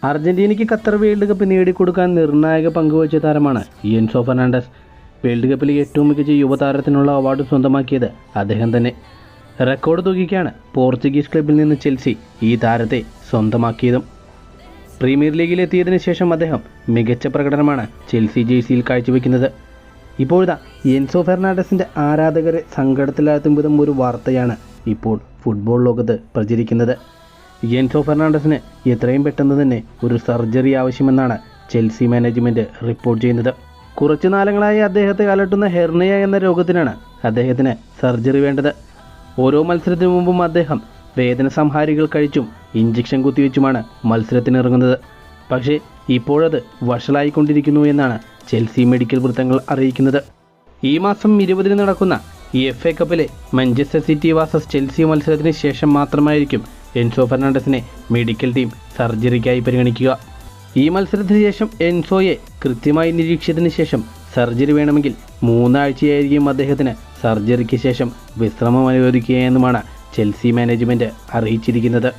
അർജന്റീനയ്ക്ക് Qatar world cup നേടിക്കൊടുക്കാൻ നിർണായക പങ്കുവച്ച താരമാണ് എൻസോ ഫെർണാണ്ടസ്. വേൾഡ് കപ്പിലെ ഏറ്റവും മികച്ച യുവതാരത്തിനുള്ള അവാർഡ് സ്വന്തമാക്കിയത് അദ്ദേഹം തന്നെ. റെക്കോർഡ് തുകയ്ക്കാണ് പോർച്ചുഗീസ് ക്ലബിൽ നിന്ന് ചെൽസി ഈ താരത്തെ സ്വന്തമാക്കിയതും. പ്രീമിയർ ലീഗിലെത്തിയതിനു ശേഷം അദ്ദേഹം മികച്ച പ്രകടനമാണ് ചെൽസി ജേഴ്സിയിൽ കാഴ്ചവെക്കുന്നത്. ഇപ്പോഴത്തെ എൻസോ ഫെർണാണ്ടസിൻ്റെ ആരാധകരെ സങ്കടത്തിലാഴ്ത്തും വിധം ഒരു വാർത്തയാണ് ഇപ്പോൾ ഫുട്ബോൾ ലോകത്ത് പ്രചരിക്കുന്നത്. എൻസോ ഫെർണാണ്ടസിന് എത്രയും പെട്ടെന്ന് തന്നെ ഒരു സർജറി ആവശ്യമെന്നാണ് ചെൽസി മാനേജ്മെൻറ്റ് റിപ്പോർട്ട് ചെയ്യുന്നത്. കുറച്ചു നാളുകളായി അദ്ദേഹത്തെ അലട്ടുന്ന ഹെർണിയ എന്ന രോഗത്തിനാണ് അദ്ദേഹത്തിന് സർജറി വേണ്ടത്. ഓരോ മത്സരത്തിനു മുമ്പും അദ്ദേഹം വേദന സംഹാരികൾ കഴിച്ചും ഇഞ്ചക്ഷൻ കുത്തിവെച്ചുമാണ് മത്സരത്തിനിറങ്ങുന്നത്. പക്ഷേ ഇപ്പോഴത് വഷളായിക്കൊണ്ടിരിക്കുന്നു എന്നാണ് ചെൽസി മെഡിക്കൽ വൃത്തങ്ങൾ അറിയിക്കുന്നത്. ഈ മാസം 20 നടക്കുന്ന FA കപ്പിലെ മാഞ്ചസ്റ്റർ സിറ്റി വേഴ്സസ് ചെൽസി മത്സരത്തിന് ശേഷം മാത്രമായിരിക്കും എൻസോ ഫെർണാണ്ടസിനെ മെഡിക്കൽ ടീം സർജറിക്കായി പരിഗണിക്കുക. ഈ മത്സരത്തിന് ശേഷം എൻസോയെ കൃത്യമായി നിരീക്ഷിച്ചതിന് ശേഷം സർജറി വേണമെങ്കിൽ 3 ആഴ്ചയായിരിക്കും അദ്ദേഹത്തിന് സർജറിക്ക് ശേഷം വിശ്രമം അനുവദിക്കുക എന്നുമാണ് ചെൽസി മാനേജ്മെൻറ്റ് അറിയിച്ചിരിക്കുന്നത്.